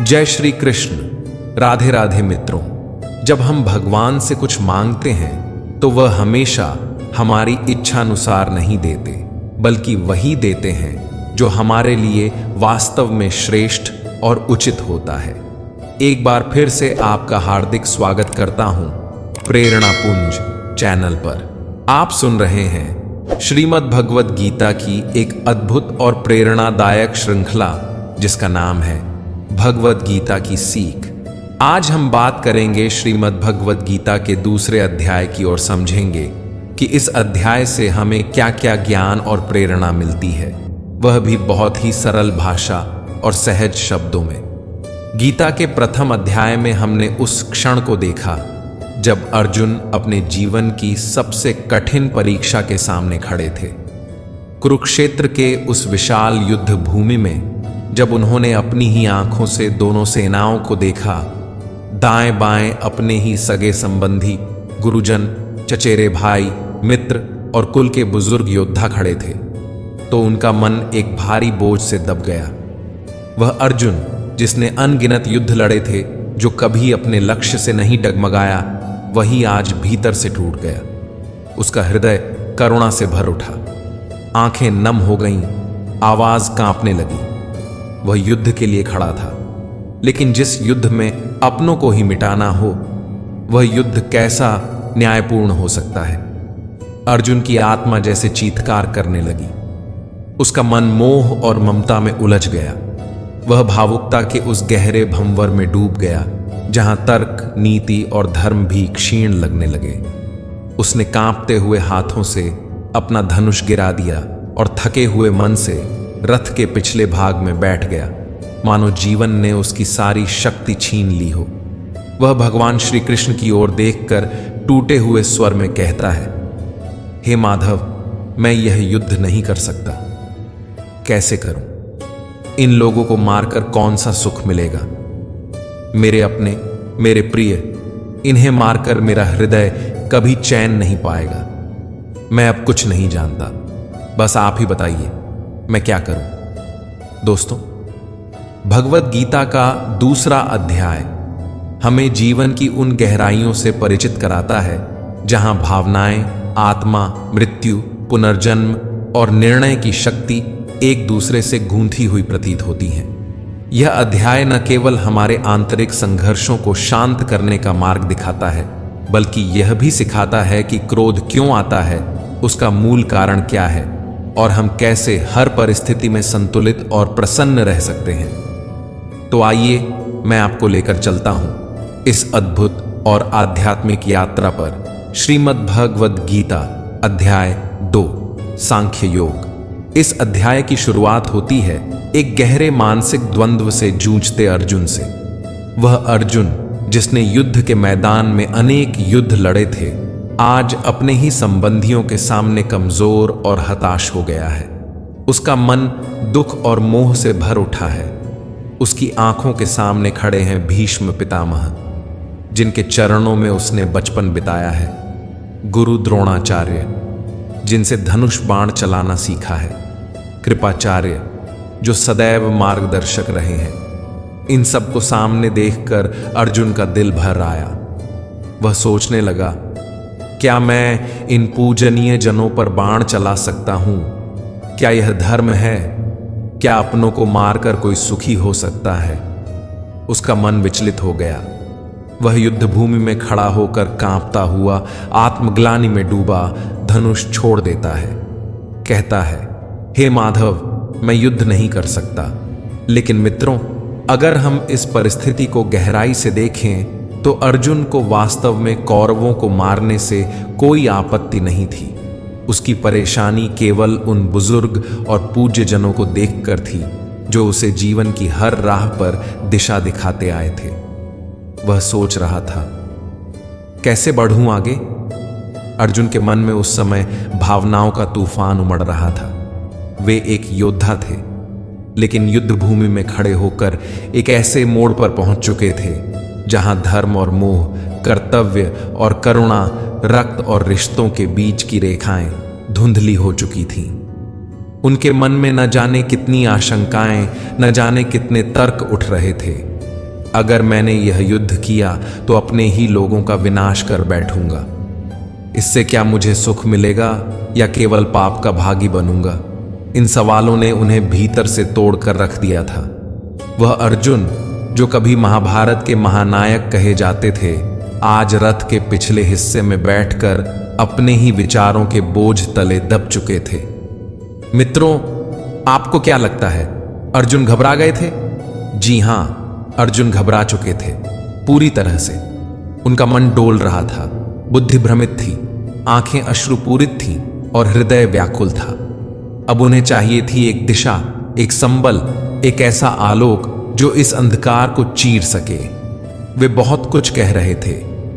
जय श्री कृष्ण। राधे राधे मित्रों। जब हम भगवान से कुछ मांगते हैं तो वह हमेशा हमारी इच्छानुसार नहीं देते, बल्कि वही देते हैं जो हमारे लिए वास्तव में श्रेष्ठ और उचित होता है। एक बार फिर से आपका हार्दिक स्वागत करता हूं प्रेरणा पुंज चैनल पर। आप सुन रहे हैं श्रीमद् भगवद गीता की एक अद्भुत और प्रेरणादायक श्रृंखला जिसका नाम है भगवद गीता की सीख। आज हम बात करेंगे श्रीमद् भगवद गीता के दूसरे अध्याय की और समझेंगे कि इस अध्याय से हमें क्या क्या ज्ञान और प्रेरणा मिलती है, वह भी बहुत ही सरल भाषा और सहज शब्दों में। गीता के प्रथम अध्याय में हमने उस क्षण को देखा जब अर्जुन अपने जीवन की सबसे कठिन परीक्षा के सामने खड़े थे। कुरुक्षेत्र के उस विशाल युद्ध भूमि में जब उन्होंने अपनी ही आंखों से दोनों सेनाओं को देखा, दाएं बाएं अपने ही सगे संबंधी, गुरुजन, चचेरे भाई, मित्र और कुल के बुजुर्ग योद्धा खड़े थे, तो उनका मन एक भारी बोझ से दब गया। वह अर्जुन जिसने अनगिनत युद्ध लड़े थे, जो कभी अपने लक्ष्य से नहीं डगमगाया, वही आज भीतर से टूट गया। उसका हृदय करुणा से भर उठा, आंखें नम हो गईं, आवाज कांपने लगी। वह युद्ध के लिए खड़ा था, लेकिन जिस युद्ध में अपनों को ही मिटाना हो, वह युद्ध कैसा न्यायपूर्ण हो सकता है। अर्जुन की आत्मा जैसे चीत्कार करने लगी। उसका मन मोह और ममता में उलझ गया। वह भावुकता के उस गहरे भंवर में डूब गया जहां तर्क, नीति और धर्म भी क्षीण लगने लगे। उसने कांपते हुए हाथों से अपना धनुष गिरा दिया और थके हुए मन से रथ के पिछले भाग में बैठ गया, मानो जीवन ने उसकी सारी शक्ति छीन ली हो। वह भगवान श्री कृष्ण की ओर देखकर टूटे हुए स्वर में कहता है, हे माधव, मैं यह युद्ध नहीं कर सकता। कैसे करूं? इन लोगों को मारकर कौन सा सुख मिलेगा? मेरे अपने, मेरे प्रिय, इन्हें मारकर मेरा हृदय कभी चैन नहीं पाएगा। मैं अब कुछ नहीं जानता, बस आप ही बताइए मैं क्या करूं? दोस्तों, भगवद गीता का दूसरा अध्याय हमें जीवन की उन गहराइयों से परिचित कराता है जहां भावनाएं, आत्मा, मृत्यु, पुनर्जन्म और निर्णय की शक्ति एक दूसरे से गूंथी हुई प्रतीत होती हैं। यह अध्याय न केवल हमारे आंतरिक संघर्षों को शांत करने का मार्ग दिखाता है, बल्कि यह भी सिखाता है कि क्रोध क्यों आता है, उसका मूल कारण क्या है और हम कैसे हर परिस्थिति में संतुलित और प्रसन्न रह सकते हैं। तो आइए मैं आपको लेकर चलता हूं इस अद्भुत और आध्यात्मिक यात्रा पर। श्रीमद् भगवद गीता अध्याय 2, सांख्य योग। इस अध्याय की शुरुआत होती है एक गहरे मानसिक द्वंद्व से जूझते अर्जुन से। वह अर्जुन जिसने युद्ध के मैदान में अनेक युद्ध लड़े थे, आज अपने ही संबंधियों के सामने कमजोर और हताश हो गया है। उसका मन दुख और मोह से भर उठा है। उसकी आंखों के सामने खड़े हैं भीष्म पितामह, जिनके चरणों में उसने बचपन बिताया है, गुरु द्रोणाचार्य, जिनसे धनुष बाण चलाना सीखा है, कृपाचार्य, जो सदैव मार्गदर्शक रहे हैं। इन सबको सामने देखकर अर्जुन का दिल भर आया। वह सोचने लगा, क्या मैं इन पूजनीय जनों पर बाण चला सकता हूं? क्या यह धर्म है? क्या अपनों को मारकर कोई सुखी हो सकता है? उसका मन विचलित हो गया। वह युद्ध भूमि में खड़ा होकर कांपता हुआ, आत्मग्लानि में डूबा, धनुष छोड़ देता है। कहता है, हे माधव, मैं युद्ध नहीं कर सकता। लेकिन मित्रों, अगर हम इस परिस्थिति को गहराई से देखें तो अर्जुन को वास्तव में कौरवों को मारने से कोई आपत्ति नहीं थी। उसकी परेशानी केवल उन बुजुर्ग और पूज्य जनों को देखकर थी जो उसे जीवन की हर राह पर दिशा दिखाते आए थे। वह सोच रहा था, कैसे बढ़ूं आगे? अर्जुन के मन में उस समय भावनाओं का तूफान उमड़ रहा था। वे एक योद्धा थे, लेकिन युद्ध भूमि में खड़े होकर एक ऐसे मोड़ पर पहुंच चुके थे जहां धर्म और मोह, कर्तव्य और करुणा, रक्त और रिश्तों के बीच की रेखाएं धुंधली हो चुकी थीं। उनके मन में न जाने कितनी आशंकाएं, न जाने कितने तर्क उठ रहे थे। अगर मैंने यह युद्ध किया तो अपने ही लोगों का विनाश कर बैठूंगा। इससे क्या मुझे सुख मिलेगा या केवल पाप का भागी बनूंगा? इन सवालों ने उन्हें भीतर से तोड़कर रख दिया था। वह अर्जुन जो कभी महाभारत के महानायक कहे जाते थे, आज रथ के पिछले हिस्से में बैठकर अपने ही विचारों के बोझ तले दब चुके थे। मित्रों, आपको क्या लगता है, अर्जुन घबरा गए थे? जी हां, अर्जुन घबरा चुके थे पूरी तरह से। उनका मन डोल रहा था, बुद्धि भ्रमित थी, आंखें अश्रुपूरित थीं और हृदय व्याकुल था। अब उन्हें चाहिए थी एक दिशा, एक संबल, एक ऐसा आलोक जो इस अंधकार को चीर सके। वे बहुत कुछ कह रहे थे,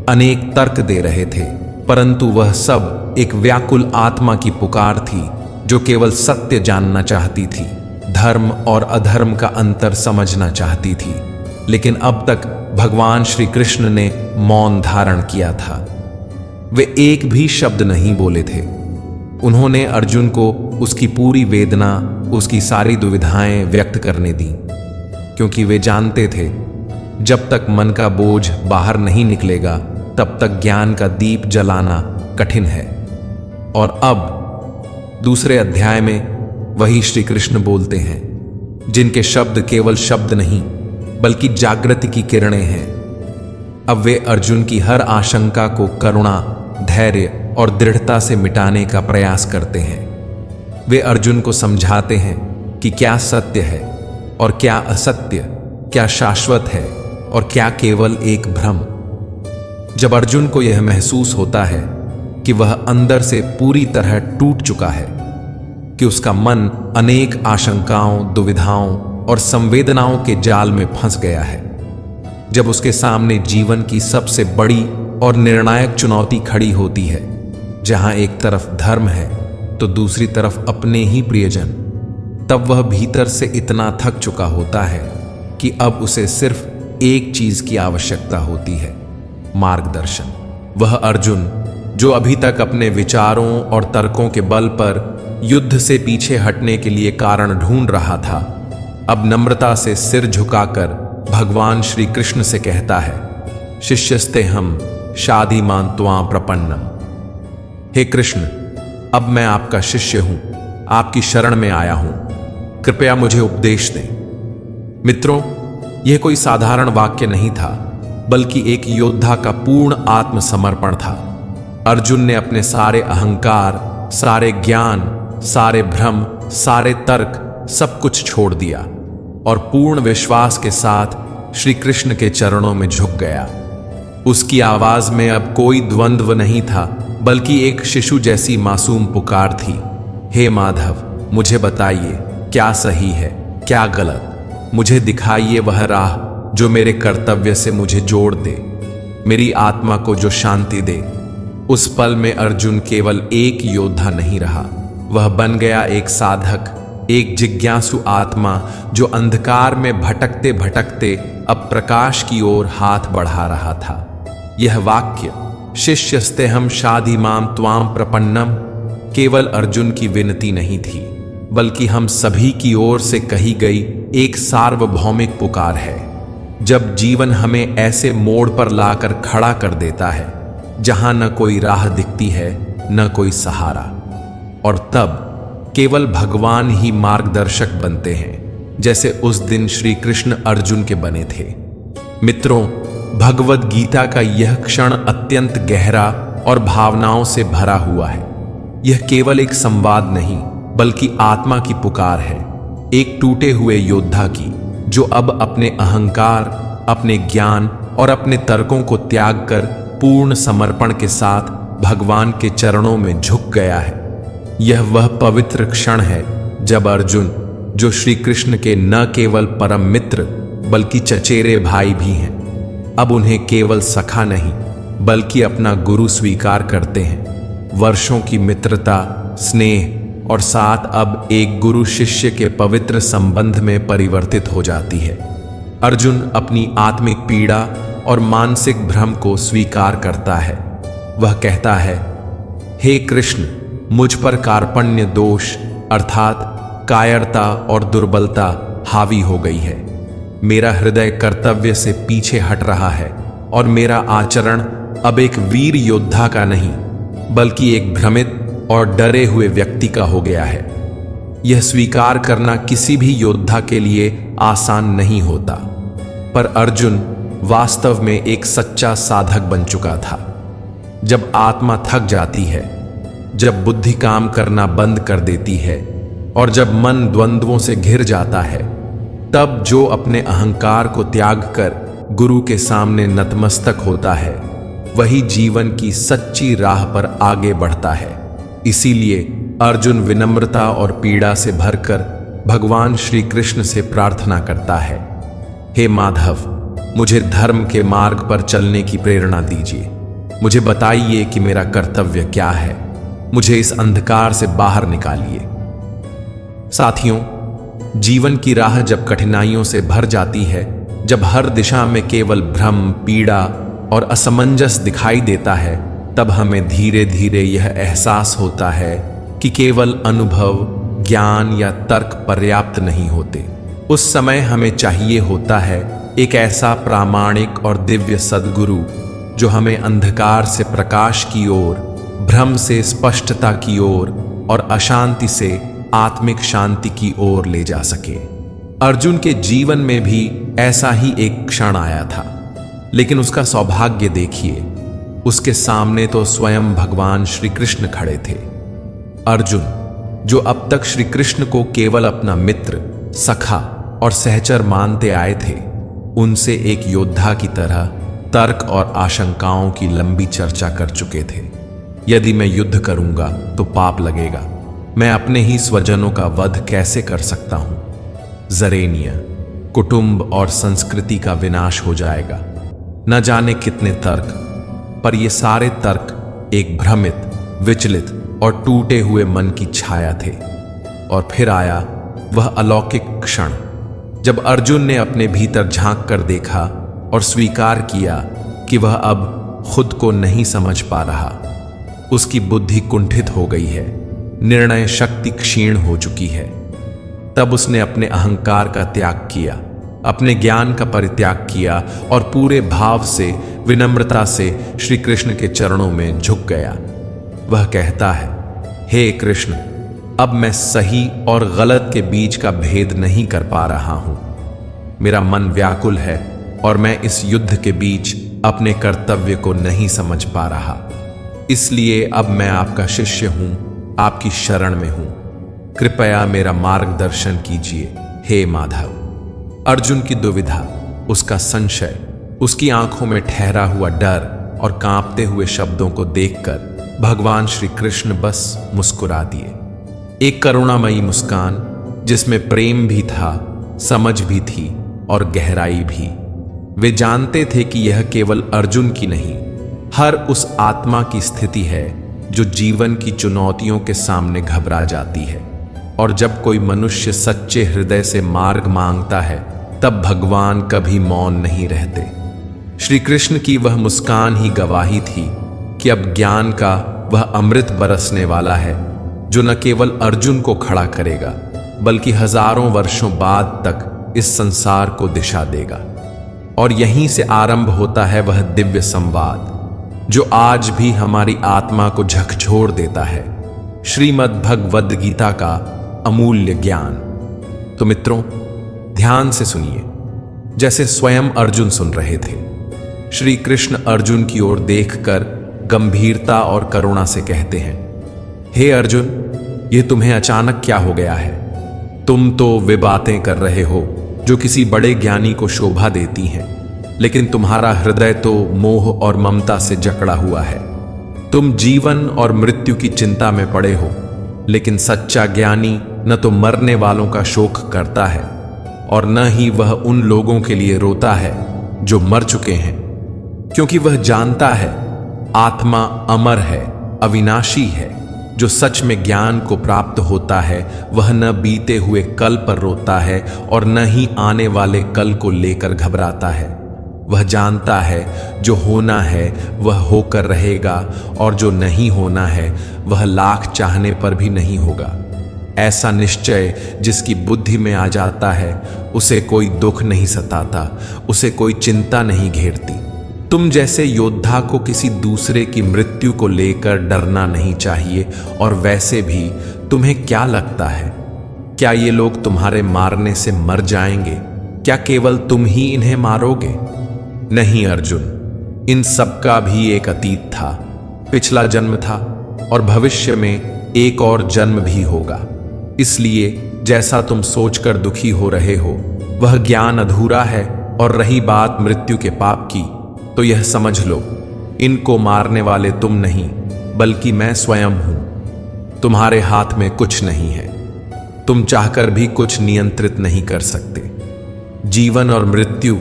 अनेक तर्क दे रहे थे, परंतु वह सब एक व्याकुल आत्मा की पुकार थी जो केवल सत्य जानना चाहती थी, धर्म और अधर्म का अंतर समझना चाहती थी। लेकिन अब तक भगवान श्री कृष्ण ने मौन धारण किया था। वे एक भी शब्द नहीं बोले थे। उन्होंने अर्जुन को उसकी पूरी वेदना, उसकी सारी दुविधाएं व्यक्त करने दी, क्योंकि वे जानते थे जब तक मन का बोझ बाहर नहीं निकलेगा तब तक ज्ञान का दीप जलाना कठिन है। और अब दूसरे अध्याय में वही श्री कृष्ण बोलते हैं, जिनके शब्द केवल शब्द नहीं बल्कि जागृति की किरणें हैं। अब वे अर्जुन की हर आशंका को करुणा, धैर्य और दृढ़ता से मिटाने का प्रयास करते हैं। वे अर्जुन को समझाते हैं कि क्या सत्य है और क्या असत्य, क्या शाश्वत है और क्या केवल एक भ्रम। जब अर्जुन को यह महसूस होता है कि वह अंदर से पूरी तरह टूट चुका है, कि उसका मन अनेक आशंकाओं, दुविधाओं और संवेदनाओं के जाल में फंस गया है, जब उसके सामने जीवन की सबसे बड़ी और निर्णायक चुनौती खड़ी होती है, जहां एक तरफ धर्म है तो दूसरी तरफ अपने ही प्रियजन, तब वह भीतर से इतना थक चुका होता है कि अब उसे सिर्फ एक चीज की आवश्यकता होती है, मार्गदर्शन। वह अर्जुन जो अभी तक अपने विचारों और तर्कों के बल पर युद्ध से पीछे हटने के लिए कारण ढूंढ रहा था, अब नम्रता से सिर झुकाकर भगवान श्री कृष्ण से कहता है, शिष्यस्तेहम शाधीमान् त्वां प्रपन्नम। हे कृष्ण, अब मैं आपका शिष्य हूं, आपकी शरण में आया हूं, कृपया मुझे उपदेश दें। मित्रों, यह कोई साधारण वाक्य नहीं था, बल्कि एक योद्धा का पूर्ण आत्मसमर्पण था। अर्जुन ने अपने सारे अहंकार, सारे ज्ञान, सारे भ्रम, सारे तर्क, सब कुछ छोड़ दिया और पूर्ण विश्वास के साथ श्री कृष्ण के चरणों में झुक गया। उसकी आवाज में अब कोई द्वंद्व नहीं था, बल्कि एक शिशु जैसी मासूम पुकार थी, हे माधव, मुझे बताइए क्या सही है, क्या गलत। मुझे दिखाइए वह राह जो मेरे कर्तव्य से मुझे जोड़ दे, मेरी आत्मा को जो शांति दे। उस पल में अर्जुन केवल एक योद्धा नहीं रहा, वह बन गया एक साधक, एक जिज्ञासु आत्मा जो अंधकार में भटकते भटकते अब प्रकाश की ओर हाथ बढ़ा रहा था। यह वाक्य, शिष्यस्तेहम शाधीमान् त्वां प्रपन्नम, केवल अर्जुन की विनती नहीं थी, बल्कि हम सभी की ओर से कही गई एक सार्वभौमिक पुकार है। जब जीवन हमें ऐसे मोड़ पर लाकर खड़ा कर देता है जहां न कोई राह दिखती है, न कोई सहारा, और तब केवल भगवान ही मार्गदर्शक बनते हैं, जैसे उस दिन श्री कृष्ण अर्जुन के बने थे। मित्रों, भगवद गीता का यह क्षण अत्यंत गहरा और भावनाओं से भरा हुआ है। यह केवल एक संवाद नहीं, बल्कि आत्मा की पुकार है, एक टूटे हुए योद्धा की, जो अब अपने अहंकार, अपने ज्ञान और अपने तर्कों को त्याग कर पूर्ण समर्पण के साथ भगवान के चरणों में झुक गया है। यह वह पवित्र क्षण है जब अर्जुन, जो श्री कृष्ण के न केवल परम मित्र बल्कि चचेरे भाई भी हैं, अब उन्हें केवल सखा नहीं बल्कि अपना गुरु स्वीकार करते हैं। वर्षों की मित्रता, स्नेह और साथ अब एक गुरु शिष्य के पवित्र संबंध में परिवर्तित हो जाती है। अर्जुन अपनी आत्मिक पीड़ा और मानसिक भ्रम को स्वीकार करता है। वह कहता है, हे कृष्ण, मुझ पर कार्पण्य दोष अर्थात कायरता और दुर्बलता हावी हो गई है। मेरा हृदय कर्तव्य से पीछे हट रहा है और मेरा आचरण अब एक वीर योद्धा का नहीं बल्कि एक भ्रमित और डरे हुए व्यक्ति का हो गया है। यह स्वीकार करना किसी भी योद्धा के लिए आसान नहीं होता, पर अर्जुन वास्तव में एक सच्चा साधक बन चुका था। जब आत्मा थक जाती है, जब बुद्धि काम करना बंद कर देती है और जब मन द्वंद्वों से घिर जाता है, तब जो अपने अहंकार को त्याग कर गुरु के सामने नतमस्तक होता है, वही जीवन की सच्ची राह पर आगे बढ़ता है। इसीलिए अर्जुन विनम्रता और पीड़ा से भरकर भगवान श्री कृष्ण से प्रार्थना करता है, हे माधव, मुझे धर्म के मार्ग पर चलने की प्रेरणा दीजिए। मुझे बताइए कि मेरा कर्तव्य क्या है। मुझे इस अंधकार से बाहर निकालिए। साथियों, जीवन की राह जब कठिनाइयों से भर जाती है, जब हर दिशा में केवल भ्रम, पीड़ा और असमंजस दिखाई देता है, तब हमें धीरे धीरे यह एहसास होता है कि केवल अनुभव, ज्ञान या तर्क पर्याप्त नहीं होते। उस समय हमें चाहिए होता है एक ऐसा प्रामाणिक और दिव्य सद्गुरु जो हमें अंधकार से प्रकाश की ओर, भ्रम से स्पष्टता की ओर और अशांति से आत्मिक शांति की ओर ले जा सके। अर्जुन के जीवन में भी ऐसा ही एक क्षण आया था, लेकिन उसका सौभाग्य देखिए, उसके सामने तो स्वयं भगवान श्री कृष्ण खड़े थे। अर्जुन, जो अब तक श्री कृष्ण को केवल अपना मित्र, सखा और सहचर मानते आए थे, उनसे एक योद्धा की तरह तर्क और आशंकाओं की लंबी चर्चा कर चुके थे। यदि मैं युद्ध करूंगा तो पाप लगेगा। मैं अपने ही स्वजनों का वध कैसे कर सकता हूं? जरेनिया, कुटुंब और संस्कृति का विनाश हो जाएगा। न जाने कितने तर्क, पर ये सारे तर्क एक भ्रमित, विचलित और टूटे हुए मन की छाया थे। और फिर आया वह अलौकिक क्षण, जब अर्जुन ने अपने भीतर झांक कर देखा और स्वीकार किया कि वह अब खुद को नहीं समझ पा रहा। उसकी बुद्धि कुंठित हो गई है, निर्णय शक्ति क्षीण हो चुकी है। तब उसने अपने अहंकार का त्याग किया, अपने ज्ञान का परित्याग किया और पूरे भाव से, विनम्रता से श्री कृष्ण के चरणों में झुक गया। वह कहता है, हे कृष्ण, अब मैं सही और गलत के बीच का भेद नहीं कर पा रहा हूं। मेरा मन व्याकुल है और मैं इस युद्ध के बीच अपने कर्तव्य को नहीं समझ पा रहा। इसलिए अब मैं आपका शिष्य हूं, आपकी शरण में हूं। कृपया मेरा मार्गदर्शन कीजिए, हे माधव। अर्जुन की दुविधा, उसका संशय, उसकी आंखों में ठहरा हुआ डर और कांपते हुए शब्दों को देखकर भगवान श्री कृष्ण बस मुस्कुरा दिए। एक करुणामयी मुस्कान जिसमें प्रेम भी था, समझ भी थी और गहराई भी। वे जानते थे कि यह केवल अर्जुन की नहीं, हर उस आत्मा की स्थिति है जो जीवन की चुनौतियों के सामने घबरा जाती है। और जब कोई मनुष्य सच्चे हृदय से मार्ग मांगता है, तब भगवान कभी मौन नहीं रहते। श्री कृष्ण की वह मुस्कान ही गवाही थी कि अब ज्ञान का वह अमृत बरसने वाला है, जो न केवल अर्जुन को खड़ा करेगा, बल्कि हजारों वर्षों बाद तक इस संसार को दिशा देगा। और यहीं से आरंभ होता है वह दिव्य संवाद जो आज भी हमारी आत्मा को झकझोर देता है, श्रीमद् भगवद गीता का अमूल्य ज्ञान। तो मित्रों, ध्यान से सुनिए, जैसे स्वयं अर्जुन सुन रहे थे। श्री कृष्ण अर्जुन की ओर देखकर गंभीरता और करुणा से कहते हैं, हे अर्जुन, ये तुम्हें अचानक क्या हो गया है? तुम तो वे बातें कर रहे हो जो किसी बड़े ज्ञानी को शोभा देती हैं, लेकिन तुम्हारा हृदय तो मोह और ममता से जकड़ा हुआ है। तुम जीवन और मृत्यु की चिंता में पड़े हो, लेकिन सच्चा ज्ञानी न तो मरने वालों का शोक करता है और न ही वह उन लोगों के लिए रोता है जो मर चुके हैं, क्योंकि वह जानता है आत्मा अमर है, अविनाशी है। जो सच में ज्ञान को प्राप्त होता है वह न बीते हुए कल पर रोता है और न ही आने वाले कल को लेकर घबराता है। वह जानता है जो होना है वह होकर रहेगा और जो नहीं होना है वह लाख चाहने पर भी नहीं होगा। ऐसा निश्चय जिसकी बुद्धि में आ जाता है उसे कोई दुख नहीं सताता, उसे कोई चिंता नहीं घेरती। तुम जैसे योद्धा को किसी दूसरे की मृत्यु को लेकर डरना नहीं चाहिए। और वैसे भी तुम्हें क्या लगता है, क्या ये लोग तुम्हारे मारने से मर जाएंगे? क्या केवल तुम ही इन्हें मारोगे? नहीं अर्जुन, इन सबका भी एक अतीत था, पिछला जन्म था और भविष्य में एक और जन्म भी होगा। इसलिए जैसा तुम सोचकर दुखी हो रहे हो वह ज्ञान अधूरा है। और रही बात मृत्यु के पाप की, तो यह समझ लो, इनको मारने वाले तुम नहीं बल्कि मैं स्वयं हूं। तुम्हारे हाथ में कुछ नहीं है, तुम चाहकर भी कुछ नियंत्रित नहीं कर सकते। जीवन और मृत्यु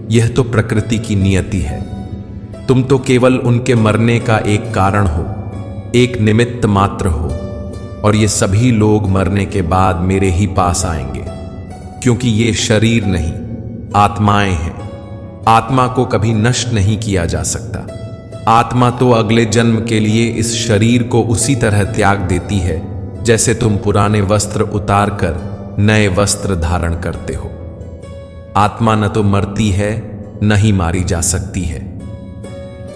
यह तो प्रकृति की नियति है। तुम तो केवल उनके मरने का एक कारण हो, एक निमित्त मात्र हो। और ये सभी लोग मरने के बाद मेरे ही पास आएंगे, क्योंकि ये शरीर नहीं आत्माएं हैं। आत्मा को कभी नष्ट नहीं किया जा सकता। आत्मा तो अगले जन्म के लिए इस शरीर को उसी तरह त्याग देती है जैसे तुम पुराने वस्त्र उतारकर नए वस्त्र धारण करते हो। आत्मा न तो मरती है न ही मारी जा सकती है।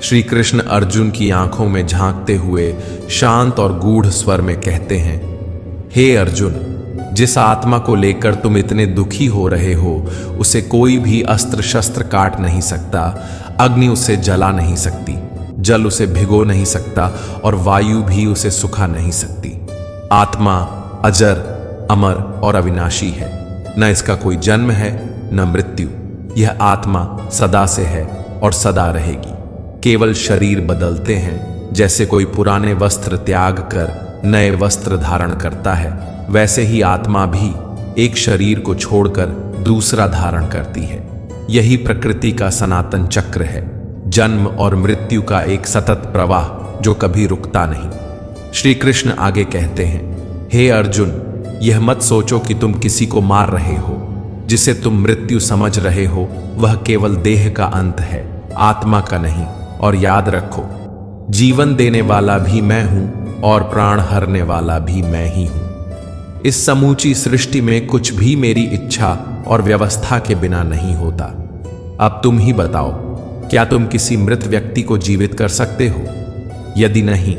श्री कृष्ण अर्जुन की आंखों में झांकते हुए शांत और गूढ़ स्वर में कहते हैं, हे अर्जुन, जिस आत्मा को लेकर तुम इतने दुखी हो रहे हो उसे कोई भी अस्त्र शस्त्र काट नहीं सकता, अग्नि उसे जला नहीं सकती, जल उसे भिगो नहीं सकता और वायु भी उसे सुखा नहीं सकती। आत्मा अजर, अमर और अविनाशी है। न इसका कोई जन्म है न मृत्यु। यह आत्मा सदा से है और सदा रहेगी। केवल शरीर बदलते हैं। जैसे कोई पुराने वस्त्र त्याग कर नए वस्त्र धारण करता है, वैसे ही आत्मा भी एक शरीर को छोड़कर दूसरा धारण करती है। यही प्रकृति का सनातन चक्र है, जन्म और मृत्यु का एक सतत प्रवाह जो कभी रुकता नहीं। श्री कृष्ण आगे कहते हैं, हे अर्जुन, यह मत सोचो कि तुम किसी को मार रहे हो। जिसे तुम मृत्यु समझ रहे हो वह केवल देह का अंत है, आत्मा का नहीं। और याद रखो, जीवन देने वाला भी मैं हूं और प्राण हरने वाला भी मैं ही हूं। इस समूची सृष्टि में कुछ भी मेरी इच्छा और व्यवस्था के बिना नहीं होता। अब तुम ही बताओ, क्या तुम किसी मृत व्यक्ति को जीवित कर सकते हो? यदि नहीं,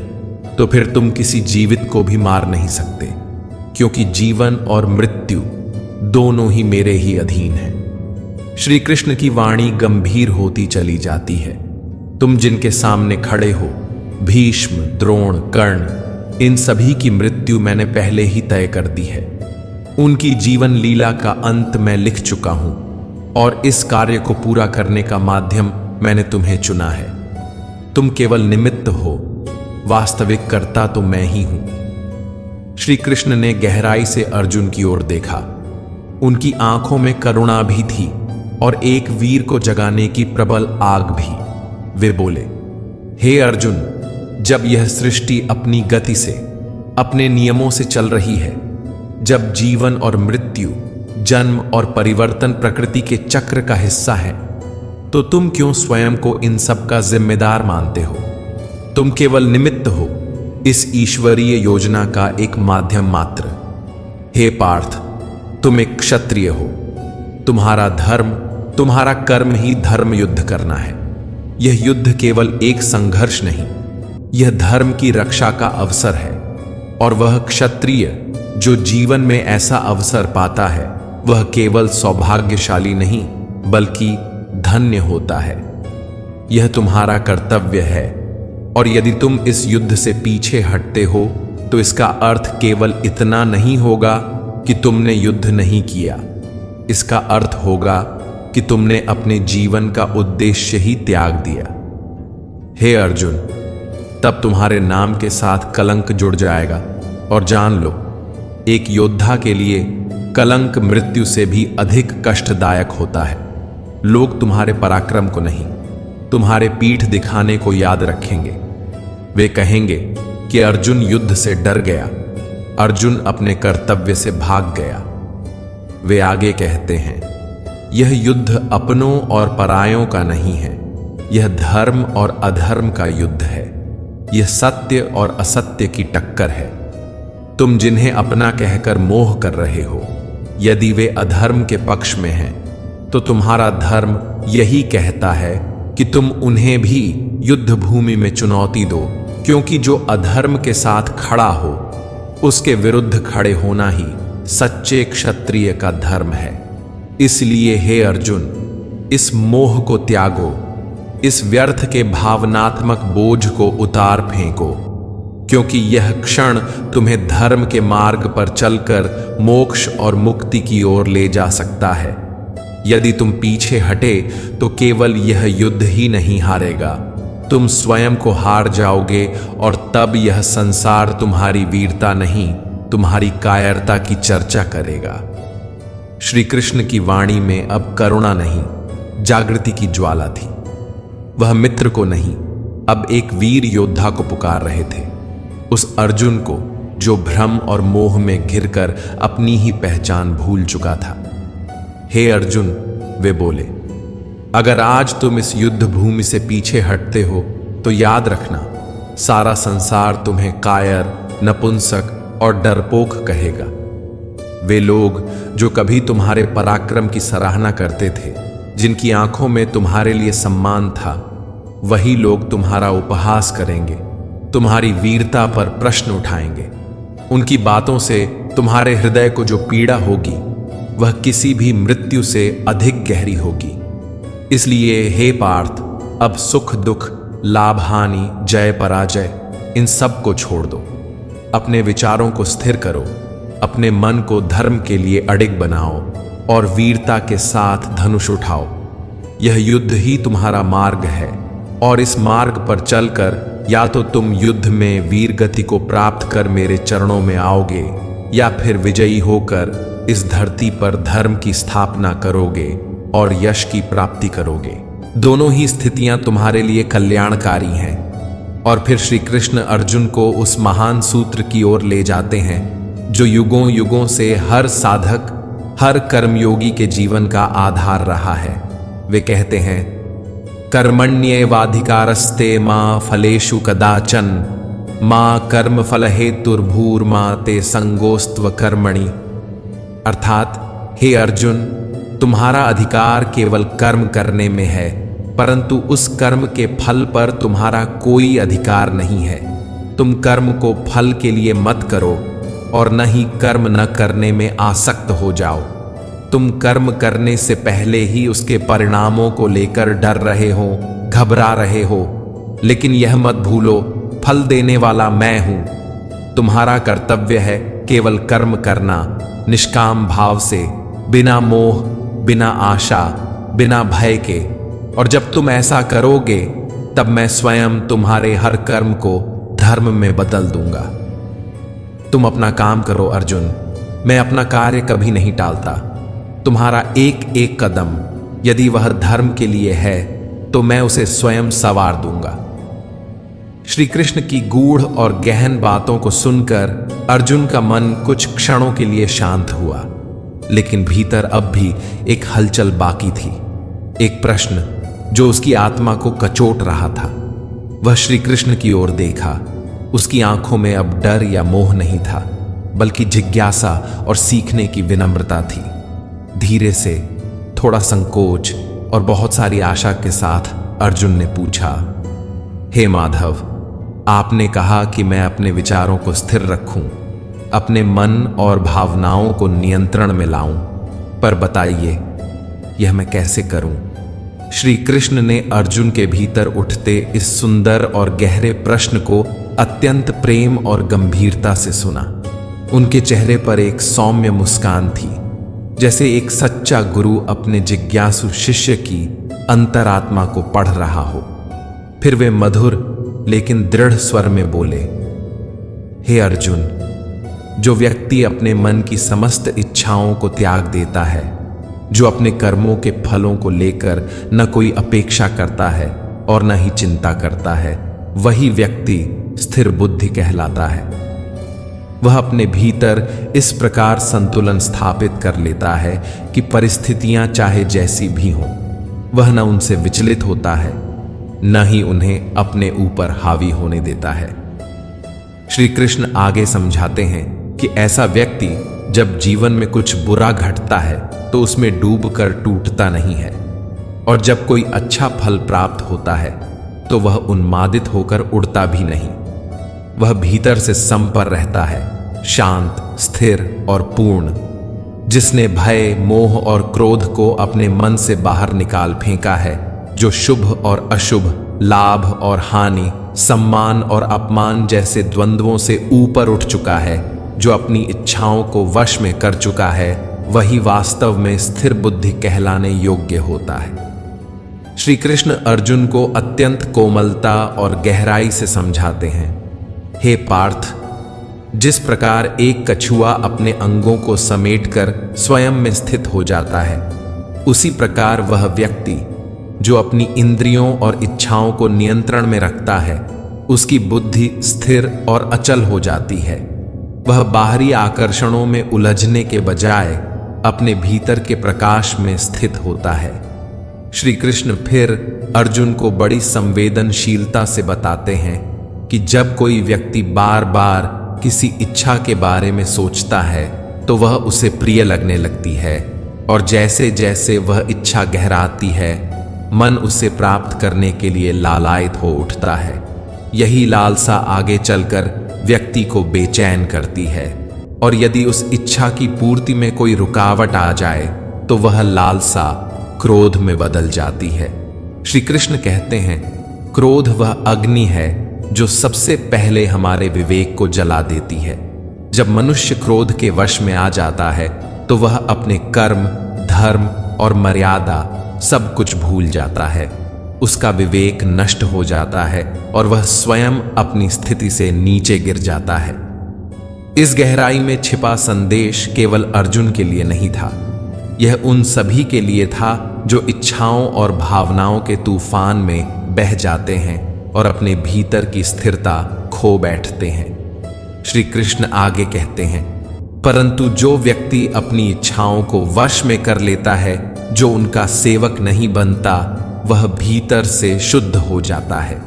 तो फिर तुम किसी जीवित को भी मार नहीं सकते, क्योंकि जीवन और मृत्यु दोनों ही मेरे ही अधीन हैं। श्री कृष्ण की वाणी गंभीर होती चली जाती है। तुम जिनके सामने खड़े हो, भीष्म, द्रोण, कर्ण, इन सभी की मृत्यु मैंने पहले ही तय कर दी है। उनकी जीवन लीला का अंत मैं लिख चुका हूं और इस कार्य को पूरा करने का माध्यम मैंने तुम्हें चुना है। तुम केवल निमित्त हो, वास्तविक कर्ता तो मैं ही हूं। श्री कृष्ण ने गहराई से अर्जुन की ओर देखा। उनकी आंखों में करुणा भी थी और एक वीर को जगाने की प्रबल आग भी। वे बोले, हे अर्जुन, जब यह सृष्टि अपनी गति से, अपने नियमों से चल रही है, जब जीवन और मृत्यु, जन्म और परिवर्तन प्रकृति के चक्र का हिस्सा है, तो तुम क्यों स्वयं को इन सब का जिम्मेदार मानते हो? तुम केवल निमित्त हो, इस ईश्वरीय योजना का एक माध्यम मात्र। हे पार्थ, तुम एक क्षत्रिय हो। तुम्हारा धर्म, तुम्हारा कर्म ही धर्म युद्ध करना है। यह युद्ध केवल एक संघर्ष नहीं, यह धर्म की रक्षा का अवसर है। और वह क्षत्रिय जो जीवन में ऐसा अवसर पाता है वह केवल सौभाग्यशाली नहीं बल्कि धन्य होता है। यह तुम्हारा कर्तव्य है। और यदि तुम इस युद्ध से पीछे हटते हो तो इसका अर्थ केवल इतना नहीं होगा कि तुमने युद्ध नहीं किया। इसका अर्थ होगा कि तुमने अपने जीवन का उद्देश्य ही त्याग दिया। हे अर्जुन, तब तुम्हारे नाम के साथ कलंक जुड़ जाएगा। और जान लो, एक योद्धा के लिए कलंक मृत्यु से भी अधिक कष्टदायक होता है। लोग तुम्हारे पराक्रम को नहीं, तुम्हारे पीठ दिखाने को याद रखेंगे। वे कहेंगे कि अर्जुन युद्ध से डर गया, अर्जुन अपने कर्तव्य से भाग गया। वे आगे कहते हैं, यह युद्ध अपनों और परायों का नहीं है, यह धर्म और अधर्म का युद्ध है। यह सत्य और असत्य की टक्कर है। तुम जिन्हें अपना कहकर मोह कर रहे हो, यदि वे अधर्म के पक्ष में हैं, तो तुम्हारा धर्म यही कहता है कि तुम उन्हें भी युद्ध भूमि में चुनौती दो, क्योंकि जो अधर्म के साथ खड़ा हो उसके विरुद्ध खड़े होना ही सच्चे क्षत्रिय का धर्म है। इसलिए हे अर्जुन, इस मोह को त्यागो, इस व्यर्थ के भावनात्मक बोझ को उतार फेंको, क्योंकि यह क्षण तुम्हें धर्म के मार्ग पर चलकर मोक्ष और मुक्ति की ओर ले जा सकता है। यदि तुम पीछे हटे तो केवल यह युद्ध ही नहीं हारेगा, तुम स्वयं को हार जाओगे, और तब यह संसार तुम्हारी वीरता नहीं, तुम्हारी कायरता की चर्चा करेगा। श्री कृष्ण की वाणी में अब करुणा नहीं, जागृति की ज्वाला थी। वह मित्र को नहीं, अब एक वीर योद्धा को पुकार रहे थे, उस अर्जुन को जो भ्रम और मोह में घिरकर अपनी ही पहचान भूल चुका था। हे अर्जुन, वे बोले, अगर आज तुम इस युद्ध भूमि से पीछे हटते हो तो याद रखना, सारा संसार तुम्हें कायर, नपुंसक और डरपोक कहेगा। वे लोग जो कभी तुम्हारे पराक्रम की सराहना करते थे, जिनकी आंखों में तुम्हारे लिए सम्मान था, वही लोग तुम्हारा उपहास करेंगे, तुम्हारी वीरता पर प्रश्न उठाएंगे। उनकी बातों से तुम्हारे हृदय को जो पीड़ा होगी वह किसी भी मृत्यु से अधिक गहरी होगी। इसलिए हे पार्थ, अब सुख दुख, लाभ हानि, जय पराजय, इन सब को छोड़ दो। अपने विचारों को स्थिर करो, अपने मन को धर्म के लिए अडिग बनाओ और वीरता के साथ धनुष उठाओ। यह युद्ध ही तुम्हारा मार्ग है, और इस मार्ग पर चलकर या तो तुम युद्ध में वीर गति को प्राप्त कर मेरे चरणों में आओगे, या फिर विजयी होकर इस धरती पर धर्म की स्थापना करोगे और यश की प्राप्ति करोगे। दोनों ही स्थितियां तुम्हारे लिए कल्याणकारी हैं। और फिर श्री कृष्ण अर्जुन को उस महान सूत्र की ओर ले जाते हैं जो युगों युगों से हर साधक, हर कर्मयोगी के जीवन का आधार रहा है। वे कहते हैं, कर्मण्येवाधिकारस्ते मां फलेषु कदाचन, मां कर्म फल हेतुर्भूर्मा ते संगोस्त्व कर्मणि। अर्थात हे अर्जुन, तुम्हारा अधिकार केवल कर्म करने में है, परंतु उस कर्म के फल पर तुम्हारा कोई अधिकार नहीं है। तुम कर्म को फल के लिए मत करो और न ही कर्म न करने में आसक्त हो जाओ। तुम कर्म करने से पहले ही उसके परिणामों को लेकर डर रहे हो, घबरा रहे हो, लेकिन यह मत भूलो, फल देने वाला मैं हूं। तुम्हारा कर्तव्य है केवल कर्म करना, निष्काम भाव से, बिना मोह, बिना आशा, बिना भय के। और जब तुम ऐसा करोगे तब मैं स्वयं तुम्हारे हर कर्म को धर्म में बदल दूंगा। तुम अपना काम करो अर्जुन, मैं अपना कार्य कभी नहीं टालता। तुम्हारा एक एक कदम यदि वह धर्म के लिए है तो मैं उसे स्वयं संवार दूंगा। श्री कृष्ण की गूढ़ और गहन बातों को सुनकर अर्जुन का मन कुछ क्षणों के लिए शांत हुआ, लेकिन भीतर अब भी एक हलचल बाकी थी, एक प्रश्न जो उसकी आत्मा को कचोट रहा था। वह श्री कृष्ण की ओर देखा। उसकी आंखों में अब डर या मोह नहीं था, बल्कि जिज्ञासा और सीखने की विनम्रता थी। धीरे से, थोड़ा संकोच और बहुत सारी आशा के साथ अर्जुन ने पूछा, हे माधव, आपने कहा कि मैं अपने विचारों को स्थिर रखूं, अपने मन और भावनाओं को नियंत्रण में लाऊं, पर बताइए यह मैं कैसे करूं? श्री कृष्ण ने अर्जुन के भीतर उठते इस सुंदर और गहरे प्रश्न को अत्यंत प्रेम और गंभीरता से सुना। उनके चेहरे पर एक सौम्य मुस्कान थी, जैसे एक सच्चा गुरु अपने जिज्ञासु शिष्य की अंतरात्मा को पढ़ रहा हो। फिर वे मधुर लेकिन दृढ़ स्वर में बोले, हे अर्जुन, जो व्यक्ति अपने मन की समस्त इच्छाओं को त्याग देता है, जो अपने कर्मों के फलों को लेकर न कोई अपेक्षा करता है और न ही चिंता करता है, वही व्यक्ति स्थिर बुद्धि कहलाता है। वह अपने भीतर इस प्रकार संतुलन स्थापित कर लेता है कि परिस्थितियां चाहे जैसी भी हों, वह न उनसे विचलित होता है, न ही उन्हें अपने ऊपर हावी होने देता है। श्री कृष्ण आगे समझाते हैं कि ऐसा व्यक्ति जब जीवन में कुछ बुरा घटता है तो उसमें डूबकर टूटता नहीं है, और जब कोई अच्छा फल प्राप्त होता है तो वह उन्मादित होकर उड़ता भी नहीं। वह भीतर से सम पर रहता है, शांत, स्थिर और पूर्ण। जिसने भय, मोह और क्रोध को अपने मन से बाहर निकाल फेंका है, जो शुभ और अशुभ, लाभ और हानि, सम्मान और अपमान जैसे द्वंद्वों से ऊपर उठ चुका है, जो अपनी इच्छाओं को वश में कर चुका है, वही वास्तव में स्थिर बुद्धि कहलाने योग्य होता है। श्री कृष्ण अर्जुन को अत्यंत कोमलता और गहराई से समझाते हैं। हे पार्थ, जिस प्रकार एक कछुआ अपने अंगों को समेटकर स्वयं में स्थित हो जाता है, उसी प्रकार वह व्यक्ति जो अपनी इंद्रियों और इच्छाओं को नियंत्रण में रखता है, उसकी बुद्धि स्थिर और अचल हो जाती है। वह बाहरी आकर्षणों में उलझने के बजाय अपने भीतर के प्रकाश में स्थित होता है। श्री कृष्ण फिर अर्जुन को बड़ी संवेदनशीलता से बताते हैं कि जब कोई व्यक्ति बार बार किसी इच्छा के बारे में सोचता है तो वह उसे प्रिय लगने लगती है, और जैसे जैसे वह इच्छा गहराती है, मन उसे प्राप्त करने के लिए लालायित हो उठता है। यही लालसा आगे चलकर व्यक्ति को बेचैन करती है, और यदि उस इच्छा की पूर्ति में कोई रुकावट आ जाए तो वह लालसा क्रोध में बदल जाती है। श्री कृष्ण कहते हैं, क्रोध वह अग्नि है जो सबसे पहले हमारे विवेक को जला देती है। जब मनुष्य क्रोध के वश में आ जाता है तो वह अपने कर्म, धर्म और मर्यादा सब कुछ भूल जाता है। उसका विवेक नष्ट हो जाता है और वह स्वयं अपनी स्थिति से नीचे गिर जाता है। इस गहराई में छिपा संदेश केवल अर्जुन के लिए नहीं था, यह उन सभी के लिए था जो इच्छाओं और भावनाओं के तूफान में बह जाते हैं और अपने भीतर की स्थिरता खो बैठते हैं। श्री कृष्ण आगे कहते हैं, परंतु जो व्यक्ति अपनी इच्छाओं को वश में कर लेता है, जो उनका सेवक नहीं बनता, वह भीतर से शुद्ध हो जाता है।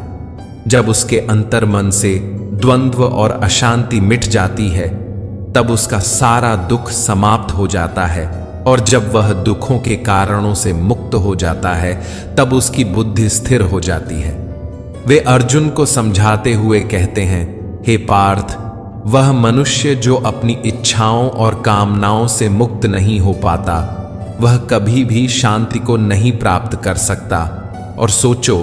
जब उसके अंतर्मन से द्वंद्व और अशांति मिट जाती है, तब उसका सारा दुख समाप्त हो जाता है, और जब वह दुखों के कारणों से मुक्त हो जाता है, तब उसकी बुद्धि स्थिर हो जाती है। वे अर्जुन को समझाते हुए कहते हैं, हे पार्थ, वह मनुष्य जो अपनी इच्छाओं और कामनाओं से मुक्त नहीं हो पाता, वह कभी भी शांति को नहीं प्राप्त कर सकता। और सोचो,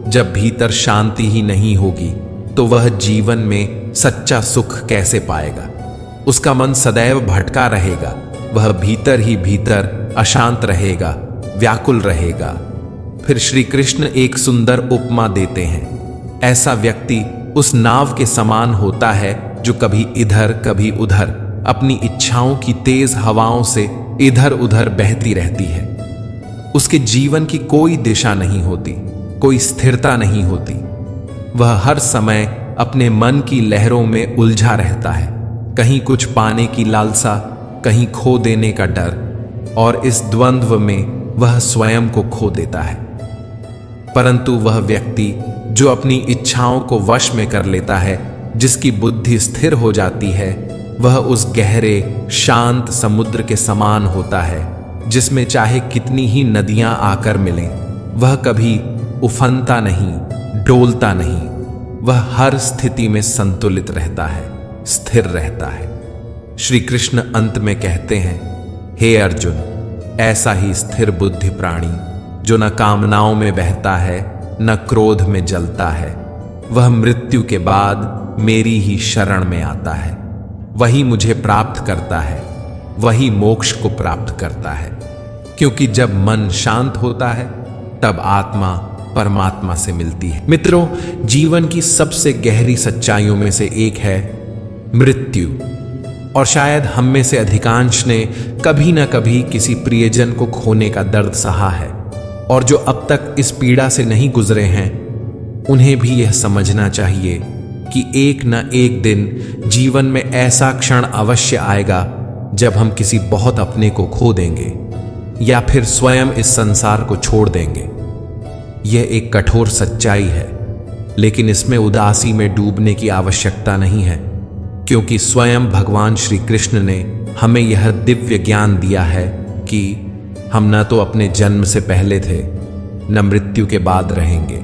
जब भीतर शांति ही नहीं होगी तो वह जीवन में सच्चा सुख कैसे पाएगा। उसका मन सदैव भटका रहेगा, वह भीतर ही भीतर अशांत रहेगा, व्याकुल रहेगा। फिर श्री कृष्ण एक सुंदर उपमा देते हैं। ऐसा व्यक्ति उस नाव के समान होता है जो कभी इधर कभी उधर अपनी इच्छाओं की तेज हवाओं से इधर उधर बहती रहती है। उसके जीवन की कोई दिशा नहीं होती, कोई स्थिरता नहीं होती। वह हर समय अपने मन की लहरों में उलझा रहता है, कहीं कुछ पाने की लालसा, कहीं खो देने का डर, और इस द्वंद्व में वह स्वयं को खो देता है। परंतु वह व्यक्ति जो अपनी इच्छाओं को वश में कर लेता है, जिसकी बुद्धि स्थिर हो जाती है, वह उस गहरे शांत समुद्र के समान होता है, जिसमें चाहे कितनी ही नदियां आकर मिलें, वह कभी उफनता नहीं, डोलता नहीं। वह हर स्थिति में संतुलित रहता है, स्थिर रहता है। श्री कृष्ण अंत में कहते हैं, हे अर्जुन, ऐसा ही स्थिर बुद्धि प्राणी जो न कामनाओं में बहता है, न क्रोध में जलता है, वह मृत्यु के बाद मेरी ही शरण में आता है। वही मुझे प्राप्त करता है, वही मोक्ष को प्राप्त करता है। क्योंकि जब मन शांत होता है, तब आत्मा परमात्मा से मिलती है। मित्रों, जीवन की सबसे गहरी सच्चाइयों में से एक है मृत्यु। और शायद हम में से अधिकांश ने कभी न कभी किसी प्रियजन को खोने का दर्द सहा है, और जो अब तक इस पीड़ा से नहीं गुजरे हैं, उन्हें भी यह समझना चाहिए कि एक न एक दिन जीवन में ऐसा क्षण अवश्य आएगा जब हम किसी बहुत अपने को खो देंगे या फिर स्वयं इस संसार को छोड़ देंगे। यह एक कठोर सच्चाई है, लेकिन इसमें उदासी में डूबने की आवश्यकता नहीं है, क्योंकि स्वयं भगवान श्री कृष्ण ने हमें यह दिव्य ज्ञान दिया है कि हम न तो अपने जन्म से पहले थे न मृत्यु के बाद रहेंगे,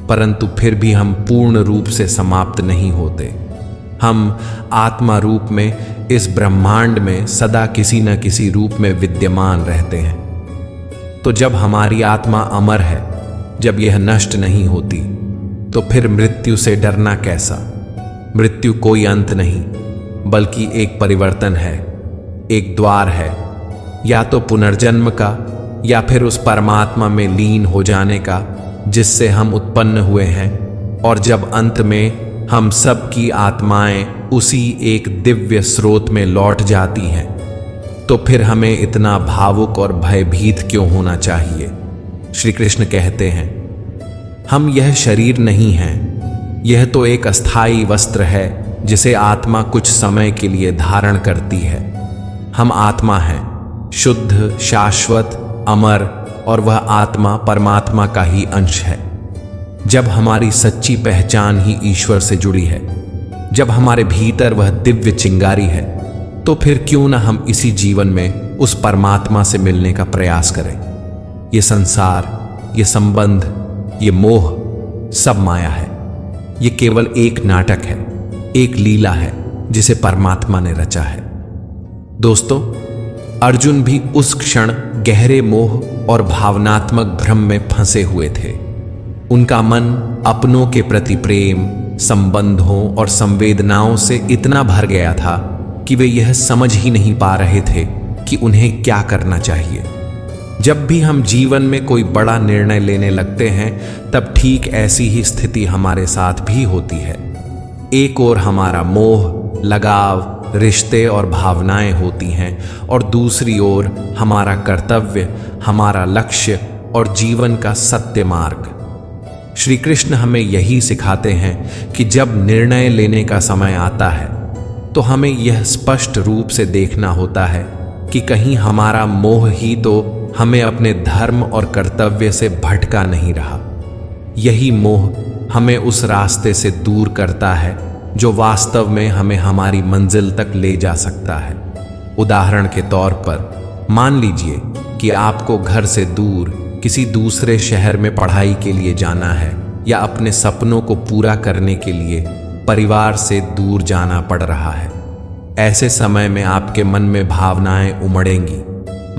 परंतु फिर भी हम पूर्ण रूप से समाप्त नहीं होते। हम आत्मा रूप में इस ब्रह्मांड में सदा किसी न किसी रूप में विद्यमान रहते हैं। तो जब हमारी आत्मा अमर है, जब यह नष्ट नहीं होती, तो फिर मृत्यु से डरना कैसा? मृत्यु कोई अंत नहीं, बल्कि एक परिवर्तन है, एक द्वार है, या तो पुनर्जन्म का या फिर उस परमात्मा में लीन हो जाने का जिससे हम उत्पन्न हुए हैं। और जब अंत में हम सब की आत्माएं उसी एक दिव्य स्रोत में लौट जाती हैं, तो फिर हमें इतना भावुक और भयभीत क्यों होना चाहिए? श्री कृष्ण कहते हैं, हम यह शरीर नहीं हैं, यह तो एक अस्थाई वस्त्र है जिसे आत्मा कुछ समय के लिए धारण करती है। हम आत्मा हैं, शुद्ध, शाश्वत, अमर, और वह आत्मा परमात्मा का ही अंश है। जब हमारी सच्ची पहचान ही ईश्वर से जुड़ी है, जब हमारे भीतर वह दिव्य चिंगारी है, तो फिर क्यों ना हम इसी जीवन में उस परमात्मा से मिलने का प्रयास करें। ये संसार, ये संबंध, ये मोह सब माया है। ये केवल एक नाटक है, एक लीला है जिसे परमात्मा ने रचा है। दोस्तों, अर्जुन भी उस क्षण गहरे मोह और भावनात्मक भ्रम में फंसे हुए थे। उनका मन अपनों के प्रति प्रेम, संबंधों और संवेदनाओं से इतना भर गया था कि वे यह समझ ही नहीं पा रहे थे कि उन्हें क्या करना चाहिए। जब भी हम जीवन में कोई बड़ा निर्णय लेने लगते हैं, तब ठीक ऐसी ही स्थिति हमारे साथ भी होती है। एक ओर हमारा मोह, लगाव, रिश्ते और भावनाएं होती हैं, और दूसरी ओर हमारा कर्तव्य, हमारा लक्ष्य और जीवन का सत्य मार्ग। श्री कृष्ण हमें यही सिखाते हैं कि जब निर्णय लेने का समय आता है, तो हमें यह स्पष्ट रूप से देखना होता है कि कहीं हमारा मोह ही तो हमें अपने धर्म और कर्तव्य से भटका नहीं रहा। यही मोह हमें उस रास्ते से दूर करता है जो वास्तव में हमें हमारी मंजिल तक ले जा सकता है। उदाहरण के तौर पर मान लीजिए कि आपको घर से दूर किसी दूसरे शहर में पढ़ाई के लिए जाना है, या अपने सपनों को पूरा करने के लिए परिवार से दूर जाना पड़ रहा है। ऐसे समय में आपके मन में भावनाएं उमड़ेंगी।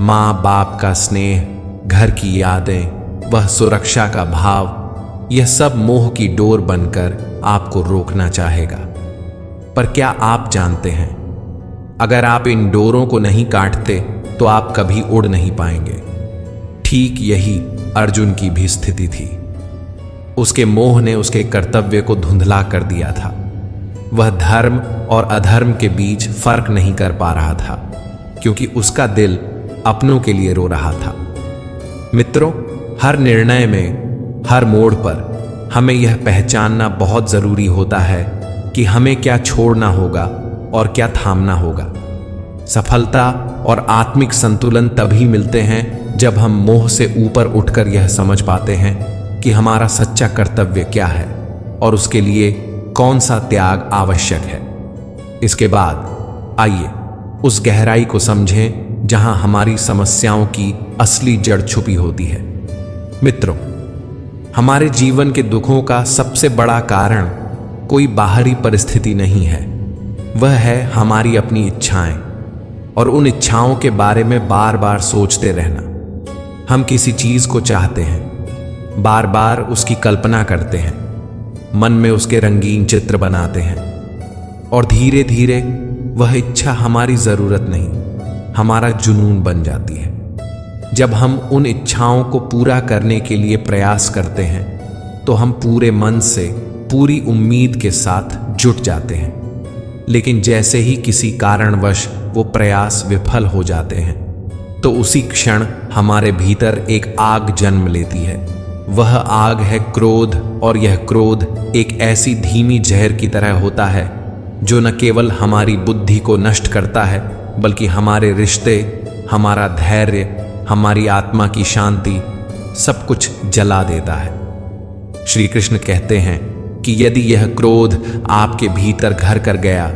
माँ बाप का स्नेह, घर की यादें, वह सुरक्षा का भाव, यह सब मोह की डोर बनकर आपको रोकना चाहेगा। पर क्या आप जानते हैं, अगर आप इन डोरों को नहीं काटते तो आप कभी उड़ नहीं पाएंगे। ठीक यही अर्जुन की भी स्थिति थी। उसके मोह ने उसके कर्तव्य को धुंधला कर दिया था। वह धर्म और अधर्म के बीच फर्क नहीं कर पा रहा था, क्योंकि उसका दिल अपनों के लिए रो रहा था। मित्रों, हर निर्णय में, हर मोड़ पर हमें यह पहचानना बहुत जरूरी होता है कि हमें क्या छोड़ना होगा और क्या थामना होगा। सफलता और आत्मिक संतुलन तभी मिलते हैं जब हम मोह से ऊपर उठकर यह समझ पाते हैं कि हमारा सच्चा कर्तव्य क्या है और उसके लिए कौन सा त्याग आवश्यक है। इसके बाद आइए उस गहराई को समझें जहां हमारी समस्याओं की असली जड़ छुपी होती है। मित्रों, हमारे जीवन के दुखों का सबसे बड़ा कारण कोई बाहरी परिस्थिति नहीं है, वह है हमारी अपनी इच्छाएं और उन इच्छाओं के बारे में बार बार सोचते रहना। हम किसी चीज को चाहते हैं, बार बार उसकी कल्पना करते हैं, मन में उसके रंगीन चित्र बनाते हैं, और धीरे धीरे वह इच्छा हमारी जरूरत नहीं, हमारा जुनून बन जाती है। जब हम उन इच्छाओं को पूरा करने के लिए प्रयास करते हैं, तो हम पूरे मन से, पूरी उम्मीद के साथ जुट जाते हैं। लेकिन जैसे ही किसी कारणवश वो प्रयास विफल हो जाते हैं, तो उसी क्षण हमारे भीतर एक आग जन्म लेती है। वह आग है क्रोध, और यह क्रोध एक ऐसी धीमी जहर की तरह होता है जो न केवल हमारी बुद्धि को नष्ट करता है, बल्कि हमारे रिश्ते, हमारा धैर्य, हमारी आत्मा की शांति, सब कुछ जला देता है। श्री कृष्ण कहते हैं कि यदि यह क्रोध आपके भीतर घर कर गया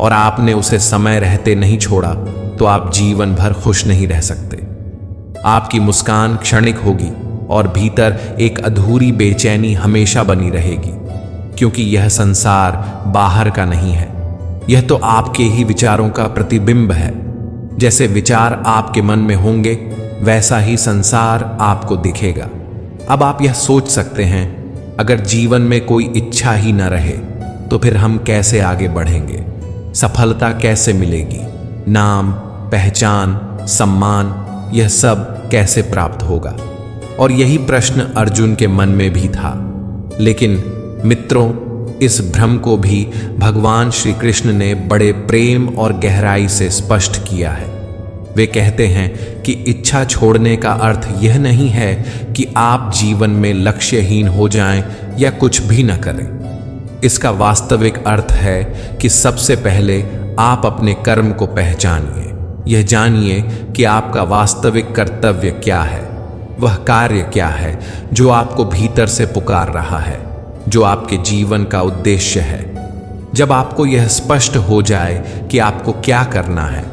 और आपने उसे समय रहते नहीं छोड़ा तो आप जीवन भर खुश नहीं रह सकते। आपकी मुस्कान क्षणिक होगी और भीतर एक अधूरी बेचैनी हमेशा बनी रहेगी, क्योंकि यह संसार बाहर का नहीं है, यह तो आपके ही विचारों का प्रतिबिंब है। जैसे विचार आपके मन में होंगे वैसा ही संसार आपको दिखेगा। अब आप यह सोच सकते हैं, अगर जीवन में कोई इच्छा ही न रहे तो फिर हम कैसे आगे बढ़ेंगे, सफलता कैसे मिलेगी, नाम, पहचान, सम्मान, यह सब कैसे प्राप्त होगा। और यही प्रश्न अर्जुन के मन में भी था। लेकिन मित्रों, इस भ्रम को भी भगवान श्री कृष्ण ने बड़े प्रेम और गहराई से स्पष्ट किया है। वे कहते हैं कि इच्छा छोड़ने का अर्थ यह नहीं है कि आप जीवन में लक्ष्यहीन हो जाएं या कुछ भी न करें। इसका वास्तविक अर्थ है कि सबसे पहले आप अपने कर्म को पहचानिए। यह जानिए कि आपका वास्तविक कर्तव्य क्या है, वह कार्य क्या है जो आपको भीतर से पुकार रहा है, जो आपके जीवन का उद्देश्य है। जब आपको यह स्पष्ट हो जाए कि आपको क्या करना है,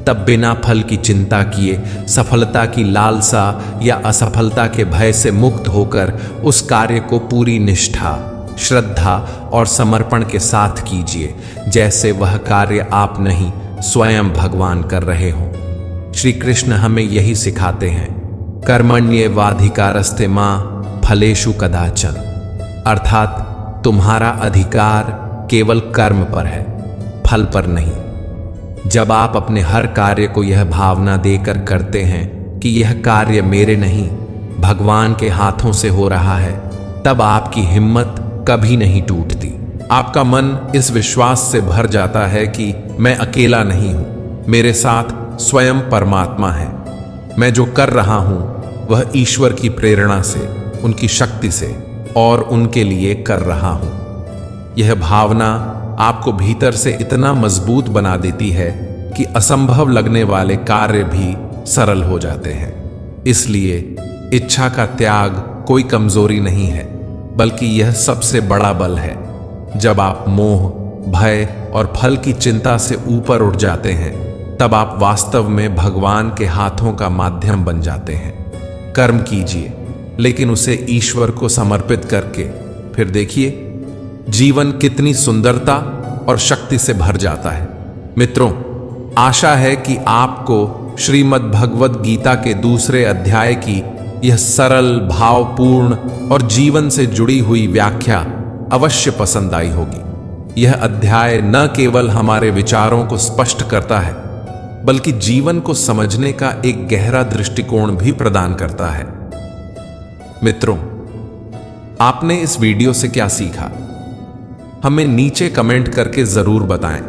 तब बिना फल की चिंता किए, सफलता की लालसा या असफलता के भय से मुक्त होकर उस कार्य को पूरी निष्ठा, श्रद्धा और समर्पण के साथ कीजिए, जैसे वह कार्य आप नहीं स्वयं भगवान कर रहे हों। श्री कृष्ण हमें यही सिखाते हैं, कर्मण्येवाधिकारस्ते मां फलेषु कदाचन, अर्थात तुम्हारा अधिकार केवल कर्म पर है, फल पर नहीं। जब आप अपने हर कार्य को यह भावना देकर करते हैं कि यह कार्य मेरे नहीं भगवान के हाथों से हो रहा है, तब आपकी हिम्मत कभी नहीं टूटती। आपका मन इस विश्वास से भर जाता है कि मैं अकेला नहीं हूं, मेरे साथ स्वयं परमात्मा है। मैं जो कर रहा हूं वह ईश्वर की प्रेरणा से, उनकी शक्ति से और उनके लिए कर रहा हूं। यह भावना आपको भीतर से इतना मजबूत बना देती है कि असंभव लगने वाले कार्य भी सरल हो जाते हैं। इसलिए इच्छा का त्याग कोई कमजोरी नहीं है, बल्कि यह सबसे बड़ा बल है। जब आप मोह, भय और फल की चिंता से ऊपर उठ जाते हैं, तब आप वास्तव में भगवान के हाथों का माध्यम बन जाते हैं। कर्म कीजिए, लेकिन उसे ईश्वर को समर्पित करके, फिर देखिए जीवन कितनी सुंदरता और शक्ति से भर जाता है। मित्रों, आशा है कि आपको श्रीमद् भगवद गीता के दूसरे अध्याय की यह सरल, भावपूर्ण और जीवन से जुड़ी हुई व्याख्या अवश्य पसंद आई होगी। यह अध्याय न केवल हमारे विचारों को स्पष्ट करता है, बल्कि जीवन को समझने का एक गहरा दृष्टिकोण भी प्रदान करता है। मित्रों, आपने इस वीडियो से क्या सीखा? हमें नीचे कमेंट करके जरूर बताएं।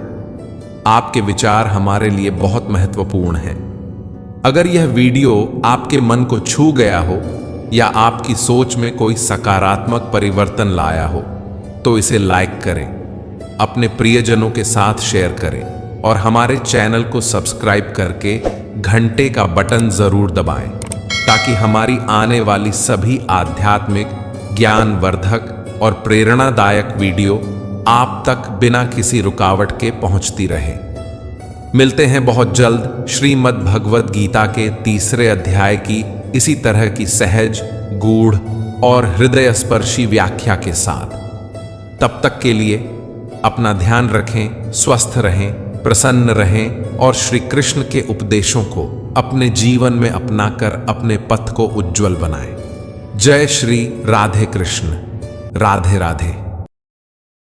आपके विचार हमारे लिए बहुत महत्वपूर्ण हैं। अगर यह वीडियो आपके मन को छू गया हो या आपकी सोच में कोई सकारात्मक परिवर्तन लाया हो, तो इसे लाइक करें, अपने प्रियजनों के साथ शेयर करें और हमारे चैनल को सब्सक्राइब करके घंटे का बटन जरूर दबाएं, ताकि हमारी आने वाली सभी आध्यात्मिक, ज्ञानवर्धक और प्रेरणादायक वीडियो आप तक बिना किसी रुकावट के पहुंचती रहे। मिलते हैं बहुत जल्द श्रीमद् भगवद गीता के तीसरे अध्याय की इसी तरह की सहज, गूढ़ और हृदय स्पर्शी व्याख्या के साथ। तब तक के लिए अपना ध्यान रखें, स्वस्थ रहें, प्रसन्न रहें और श्री कृष्ण के उपदेशों को अपने जीवन में अपनाकर अपने पथ को उज्जवल बनाएं। जय श्री राधे कृष्ण। राधे राधे।